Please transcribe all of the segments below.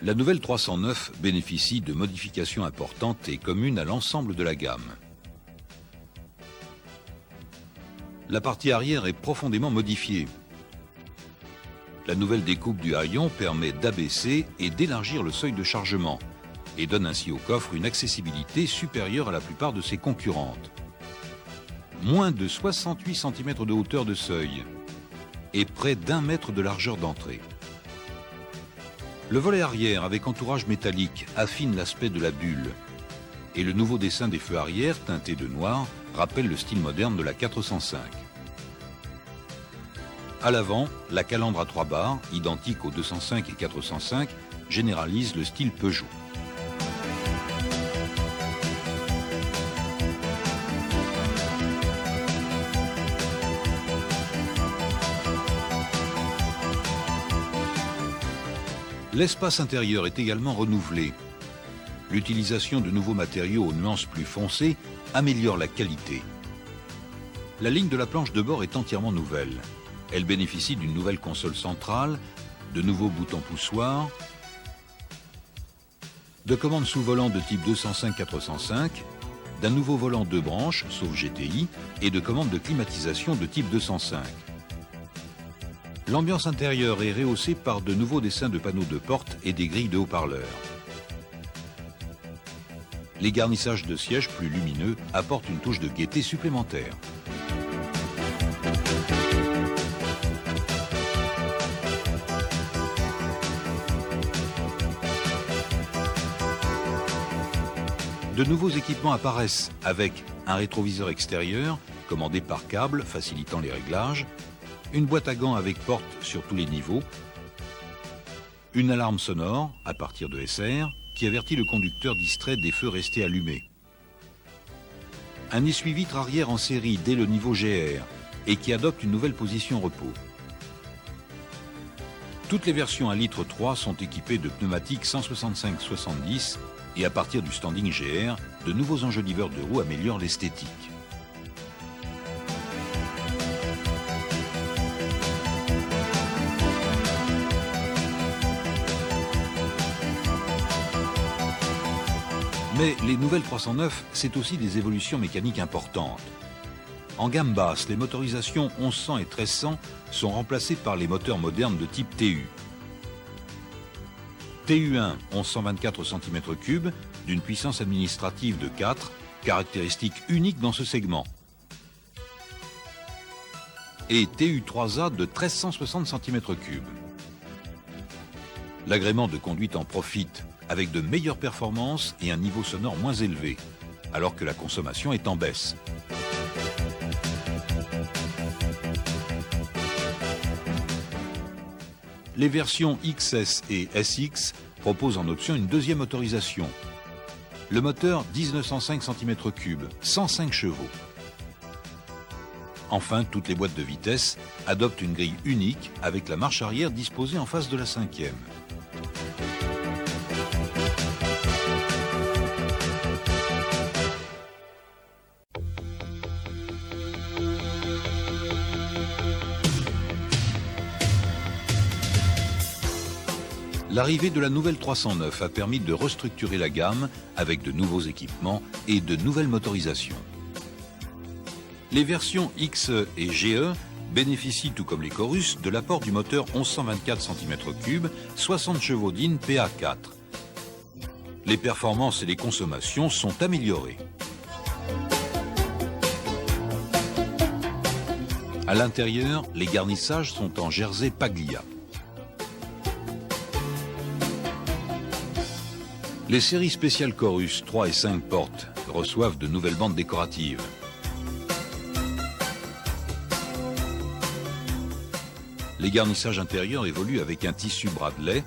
La nouvelle 309 bénéficie de modifications importantes et communes à l'ensemble de la gamme. La partie arrière est profondément modifiée. La nouvelle découpe du haillon permet d'abaisser et d'élargir le seuil de chargement et donne ainsi au coffre une accessibilité supérieure à la plupart de ses concurrentes. Moins de 68 cm de hauteur de seuil et près d'1 mètre de largeur d'entrée. Le volet arrière avec entourage métallique affine l'aspect de la bulle et le nouveau dessin des feux arrière teintés de noir rappelle le style moderne de la 405. À l'avant, la calandre à 3 barres, identique aux 205 et 405, généralise le style Peugeot. L'espace intérieur est également renouvelé. L'utilisation de nouveaux matériaux aux nuances plus foncées améliore la qualité. La ligne de la planche de bord est entièrement nouvelle. Elle bénéficie d'une nouvelle console centrale, de nouveaux boutons poussoirs, de commandes sous volant de type 205-405, d'un nouveau volant 2 branches, sauf GTI, et de commandes de climatisation de type 205. L'ambiance intérieure est rehaussée par de nouveaux dessins de panneaux de porte et des grilles de haut-parleurs. Les garnissages de sièges plus lumineux apportent une touche de gaieté supplémentaire. De nouveaux équipements apparaissent avec un rétroviseur extérieur commandé par câble facilitant les réglages, une boîte à gants avec porte sur tous les niveaux, une alarme sonore à partir de SR qui avertit le conducteur distrait des feux restés allumés, un essuie-vitre arrière en série dès le niveau GR et qui adopte une nouvelle position repos. Toutes les versions à litre 3 sont équipées de pneumatiques 165-70 et à partir du standing GR, de nouveaux enjoliveurs de roues améliorent l'esthétique. Mais les nouvelles 309, c'est aussi des évolutions mécaniques importantes. En gamme basse, les motorisations 1100 et 1300 sont remplacées par les moteurs modernes de type TU. TU1, 1124 cm3, d'une puissance administrative de 4, caractéristique unique dans ce segment. Et TU3A de 1360 cm3. L'agrément de conduite en profite, avec de meilleures performances et un niveau sonore moins élevé, alors que la consommation est en baisse. Les versions XS et SX proposent en option une deuxième motorisation. Le moteur 1905 cm3, 105 chevaux. Enfin, toutes les boîtes de vitesse adoptent une grille unique avec la marche arrière disposée en face de la 5e. L'arrivée de la nouvelle 309 a permis de restructurer la gamme avec de nouveaux équipements et de nouvelles motorisations. Les versions XE et GE bénéficient, tout comme les Corus, de l'apport du moteur 1124 cm3, 60 chevaux d'IN PA4. Les performances et les consommations sont améliorées. À l'intérieur, les garnissages sont en jersey Paglia. Les séries spéciales Corus 3 et 5 portes reçoivent de nouvelles bandes décoratives. Les garnissages intérieurs évoluent avec un tissu Bradley,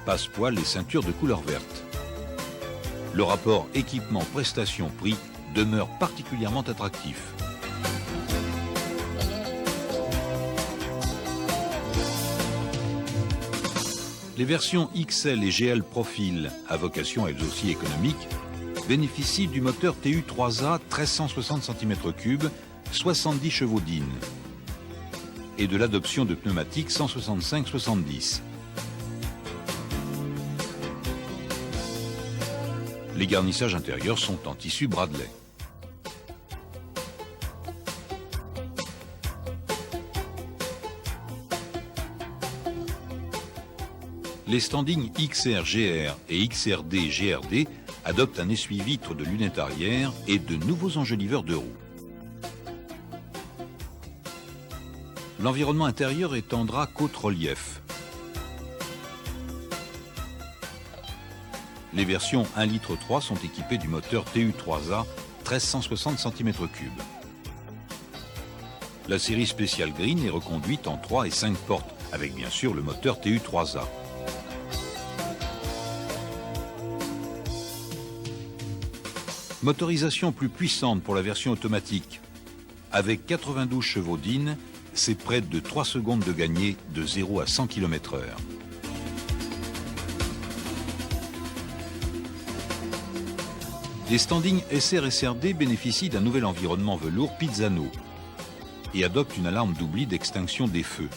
passepoil et ceintures de couleur verte. Le rapport équipement-prestation-prix demeure particulièrement attractif. Les versions XL et GL Profil, à vocation elles aussi économique, bénéficient du moteur TU3A 1360 cm3, 70 chevaux d'IN et de l'adoption de pneumatiques 165-70. Les garnissages intérieurs sont en tissu Bradley. Les standings XR-GR et XRD-GRD adoptent un essuie-vitre de lunettes arrière et de nouveaux enjoliveurs de roues. L'environnement intérieur est en drap côte relief. Les versions 1,3 litre sont équipées du moteur TU3A 1360 cm3. La série Special Green est reconduite en 3 et 5 portes, avec bien sûr le moteur TU3A. Motorisation plus puissante pour la version automatique. Avec 92 chevaux d'In, c'est près de 3 secondes de gagné de 0 à 100 km/h. Les standings SR-SRD bénéficient d'un nouvel environnement velours Pizzano et adoptent une alarme d'oubli d'extinction des feux.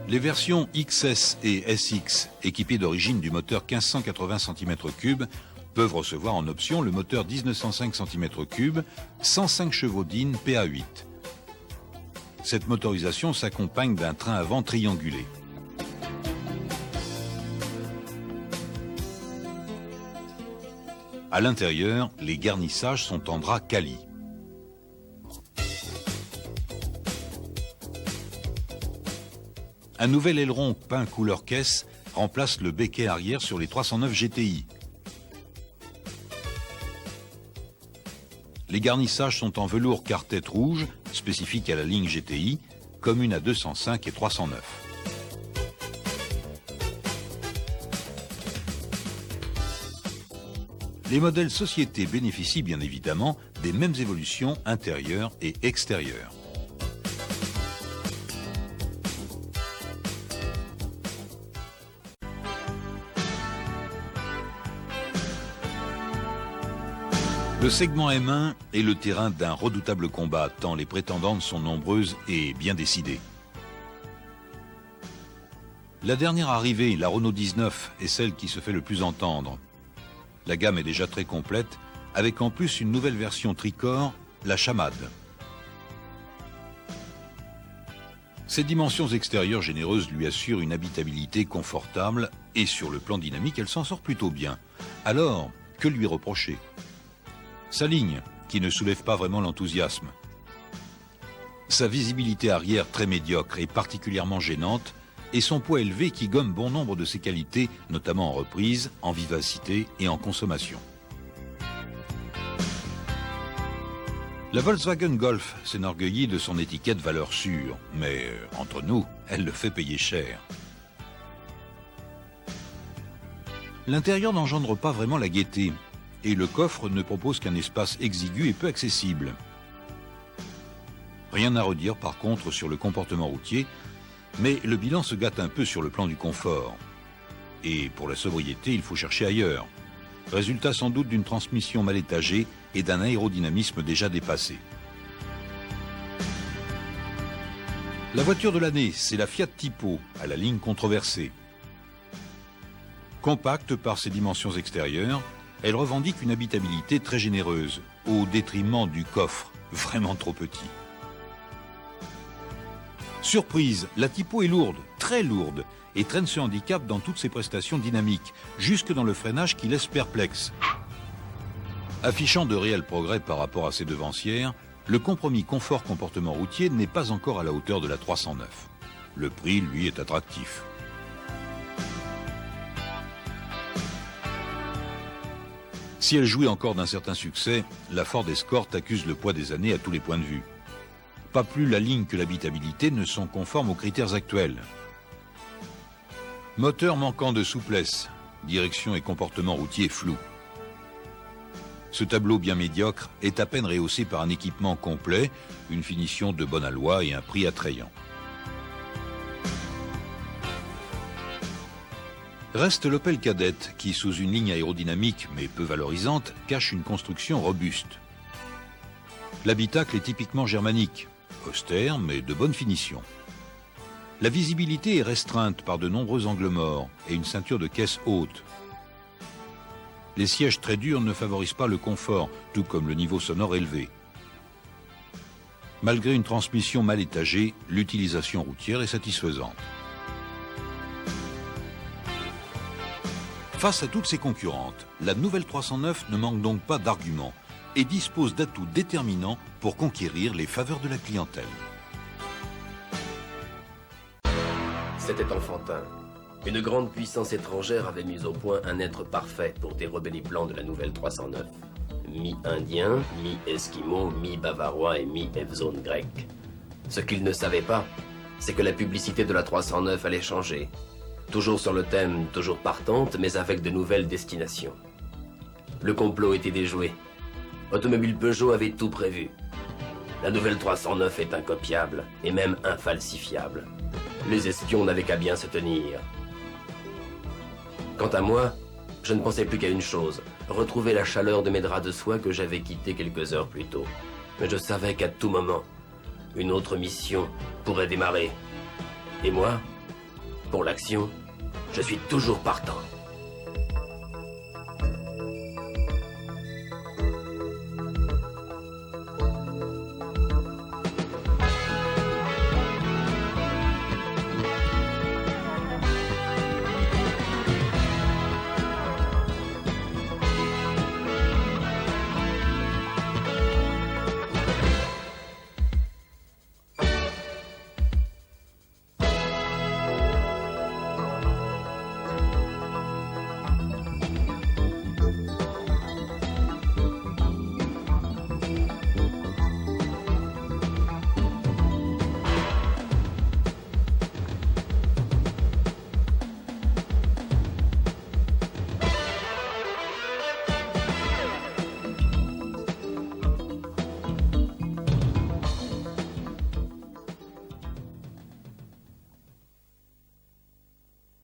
Les versions XS et SX, équipées d'origine du moteur 1580 cm3, peuvent recevoir en option le moteur 1905 cm3, 105 chevaux d'In PA8. Cette motorisation s'accompagne d'un train avant triangulé. À l'intérieur, les garnissages sont en drap Cali. Un nouvel aileron peint couleur caisse remplace le béquet arrière sur les 309 GTI. Les garnissages sont en velours cartette rouge, spécifique à la ligne GTI, commune à 205 et 309. Les modèles société bénéficient bien évidemment des mêmes évolutions intérieures et extérieures. Le segment M1 est le terrain d'un redoutable combat, tant les prétendantes sont nombreuses et bien décidées. La dernière arrivée, la Renault 19, est celle qui se fait le plus entendre. La gamme est déjà très complète, avec en plus une nouvelle version tricorps, la Chamade. Ses dimensions extérieures généreuses lui assurent une habitabilité confortable et sur le plan dynamique, elle s'en sort plutôt bien. Alors, que lui reprocher ? Sa ligne, qui ne soulève pas vraiment l'enthousiasme. Sa visibilité arrière très médiocre et particulièrement gênante, et son poids élevé qui gomme bon nombre de ses qualités, notamment en reprise, en vivacité et en consommation. La Volkswagen Golf s'enorgueillit de son étiquette valeur sûre, mais entre nous, elle le fait payer cher. L'intérieur n'engendre pas vraiment la gaieté, et le coffre ne propose qu'un espace exigu et peu accessible. Rien à redire par contre sur le comportement routier, mais le bilan se gâte un peu sur le plan du confort. Et pour la sobriété, il faut chercher ailleurs. Résultat sans doute d'une transmission mal étagée et d'un aérodynamisme déjà dépassé. La voiture de l'année, c'est la Fiat Tipo, à la ligne controversée. Compacte par ses dimensions extérieures, elle revendique une habitabilité très généreuse, au détriment du coffre, vraiment trop petit. Surprise, la Tipo est lourde, très lourde, et traîne ce handicap dans toutes ses prestations dynamiques, jusque dans le freinage qui laisse perplexe. Affichant de réels progrès par rapport à ses devancières, le compromis confort-comportement routier n'est pas encore à la hauteur de la 309. Le prix, lui, est attractif. Si elle jouit encore d'un certain succès, la Ford Escort accuse le poids des années à tous les points de vue. Pas plus la ligne que l'habitabilité ne sont conformes aux critères actuels. Moteur manquant de souplesse, direction et comportement routier flou. Ce tableau bien médiocre est à peine rehaussé par un équipement complet, une finition de bon aloi et un prix attrayant. Reste l'Opel Kadett qui, sous une ligne aérodynamique mais peu valorisante, cache une construction robuste. L'habitacle est typiquement germanique, austère mais de bonne finition. La visibilité est restreinte par de nombreux angles morts et une ceinture de caisse haute. Les sièges très durs ne favorisent pas le confort, tout comme le niveau sonore élevé. Malgré une transmission mal étagée, l'utilisation routière est satisfaisante. Face à toutes ces concurrentes, la nouvelle 309 ne manque donc pas d'arguments et dispose d'atouts déterminants pour conquérir les faveurs de la clientèle. C'était enfantin. Une grande puissance étrangère avait mis au point un être parfait pour dérober les plans de la nouvelle 309. Mi-indien, mi-esquimau, mi-bavarois et mi-evzone grec. Ce qu'ils ne savaient pas, c'est que la publicité de la 309 allait changer. Toujours sur le thème, toujours partante, mais avec de nouvelles destinations. Le complot était déjoué. Automobile Peugeot avait tout prévu. La nouvelle 309 est incopiable, et même infalsifiable. Les espions n'avaient qu'à bien se tenir. Quant à moi, je ne pensais plus qu'à une chose, retrouver la chaleur de mes draps de soie que j'avais quittés quelques heures plus tôt. Mais je savais qu'à tout moment, une autre mission pourrait démarrer. Et moi, pour l'action, je suis toujours partant.